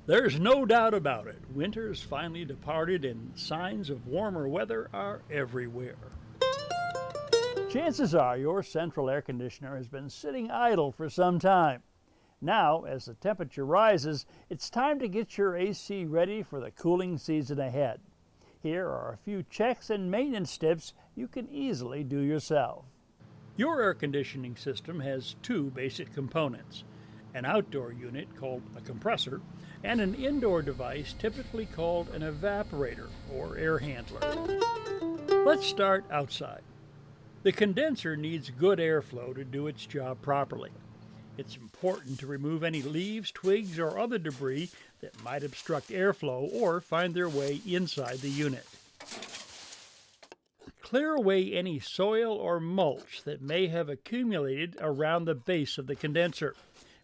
There's no doubt about it. Winter's finally departed and signs of warmer weather are everywhere. Chances are your central air conditioner has been sitting idle for some time. Now, as the temperature rises, it's time to get your AC ready for the cooling season ahead. Here are a few checks and maintenance tips you can easily do yourself. Your air conditioning system has two basic components: an outdoor unit called a compressor and an indoor device typically called an evaporator or air handler. Let's start outside. The condenser needs good airflow to do its job properly. It's important to remove any leaves, twigs, or other debris that might obstruct airflow or find their way inside the unit. Clear away any soil or mulch that may have accumulated around the base of the condenser.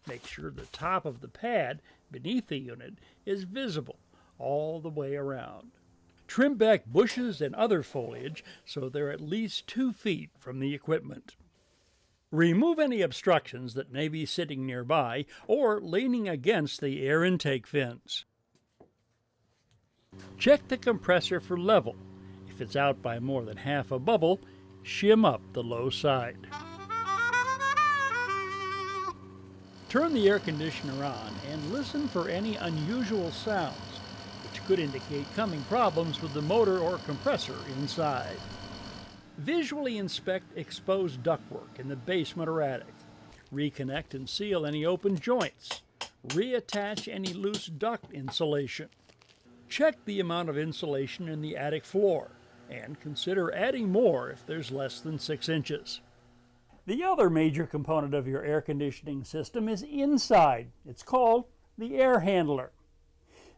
Make sure the top of the pad beneath the unit is visible all the way around. Trim back bushes and other foliage so they're at least 2 feet from the equipment. Remove any obstructions that may be sitting nearby or leaning against the air intake fins. Check the compressor for level. If it's out by more than half a bubble, shim up the low side. Turn the air conditioner on and listen for any unusual sounds, which could indicate coming problems with the motor or compressor inside. Visually inspect exposed ductwork in the basement or attic. Reconnect and seal any open joints. Reattach any loose duct insulation. Check the amount of insulation in the attic floor and consider adding more if there's less than 6 inches. The other major component of your air conditioning system is inside. It's called the air handler.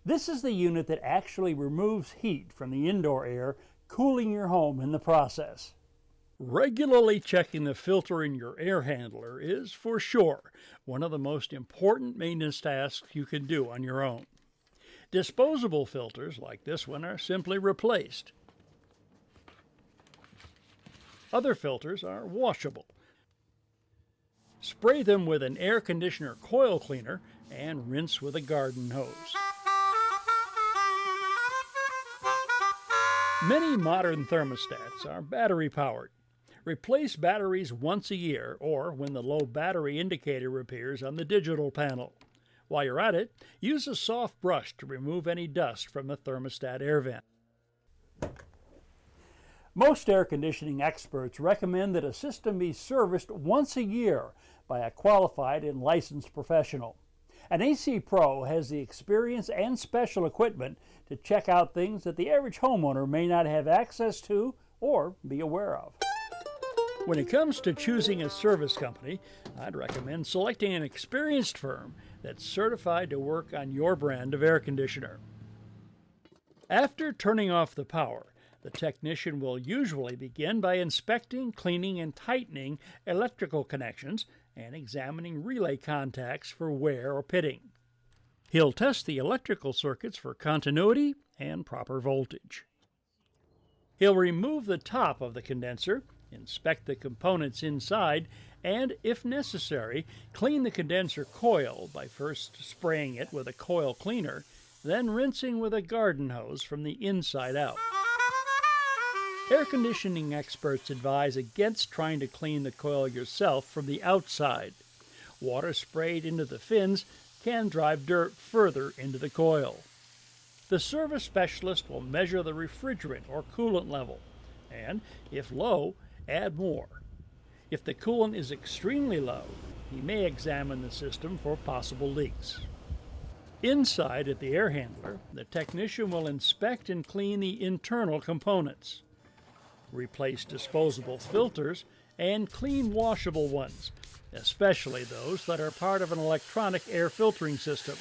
This is the unit that actually removes heat from the indoor air, cooling your home in the process. Regularly checking the filter in your air handler is, for sure, one of the most important maintenance tasks you can do on your own. Disposable filters like this one are simply replaced. Other filters are washable. Spray them with an air conditioner coil cleaner and rinse with a garden hose. Many modern thermostats are battery-powered. Replace batteries once a year or when the low battery indicator appears on the digital panel. While you're at it, use a soft brush to remove any dust from the thermostat air vent. Most air conditioning experts recommend that a system be serviced once a year by a qualified and licensed professional. An AC Pro has the experience and special equipment to check out things that the average homeowner may not have access to or be aware of. When it comes to choosing a service company, I'd recommend selecting an experienced firm that's certified to work on your brand of air conditioner. After turning off the power, the technician will usually begin by inspecting, cleaning, and tightening electrical connections and examining relay contacts for wear or pitting. He'll test the electrical circuits for continuity and proper voltage. He'll remove the top of the condenser, inspect the components inside, and, if necessary, clean the condenser coil by first spraying it with a coil cleaner, then rinsing with a garden hose from the inside out. Air conditioning experts advise against trying to clean the coil yourself from the outside. Water sprayed into the fins can drive dirt further into the coil. The service specialist will measure the refrigerant or coolant level, and, if low, add more. If the coolant is extremely low, he may examine the system for possible leaks. Inside at the air handler, the technician will inspect and clean the internal components. Replace disposable filters and clean washable ones, especially those that are part of an electronic air filtering system.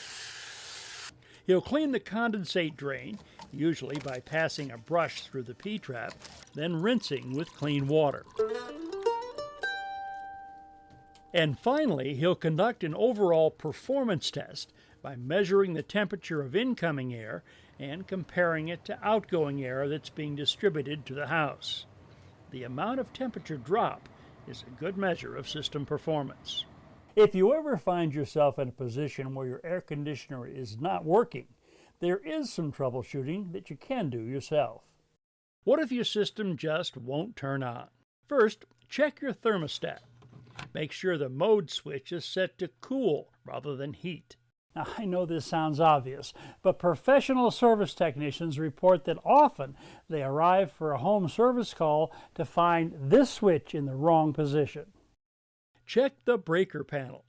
He'll clean the condensate drain, usually by passing a brush through the P-trap, then rinsing with clean water. And finally, he'll conduct an overall performance test by measuring the temperature of incoming air and comparing it to outgoing air that's being distributed to the house. The amount of temperature drop is a good measure of system performance. If you ever find yourself in a position where your air conditioner is not working, there is some troubleshooting that you can do yourself. What if your system just won't turn on? First, check your thermostat. Make sure the mode switch is set to cool rather than heat. Now, I know this sounds obvious, but professional service technicians report that often they arrive for a home service call to find this switch in the wrong position. Check the breaker panel.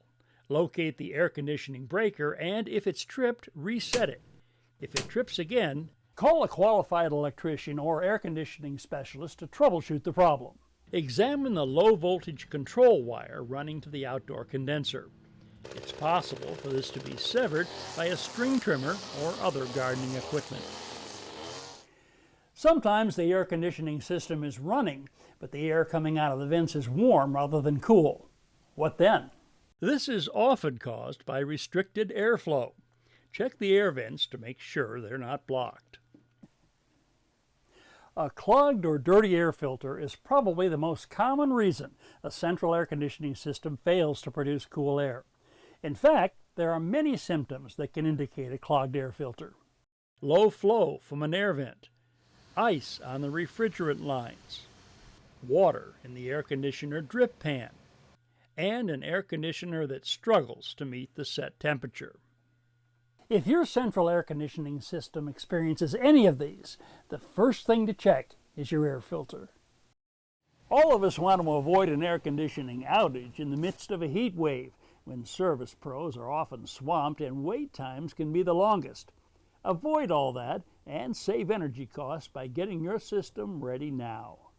Locate the air conditioning breaker, and if it's tripped, reset it. If it trips again, call a qualified electrician or air conditioning specialist to troubleshoot the problem. Examine the low voltage control wire running to the outdoor condenser. It's possible for this to be severed by a string trimmer or other gardening equipment. Sometimes the air conditioning system is running, but the air coming out of the vents is warm rather than cool. What then? This is often caused by restricted airflow. Check the air vents to make sure they're not blocked. A clogged or dirty air filter is probably the most common reason a central air conditioning system fails to produce cool air. In fact, there are many symptoms that can indicate a clogged air filter. Low flow from an air vent, ice on the refrigerant lines, water in the air conditioner drip pan, and an air conditioner that struggles to meet the set temperature. If your central air conditioning system experiences any of these, the first thing to check is your air filter. All of us want to avoid an air conditioning outage in the midst of a heat wave, when service pros are often swamped and wait times can be the longest. Avoid all that and save energy costs by getting your system ready now.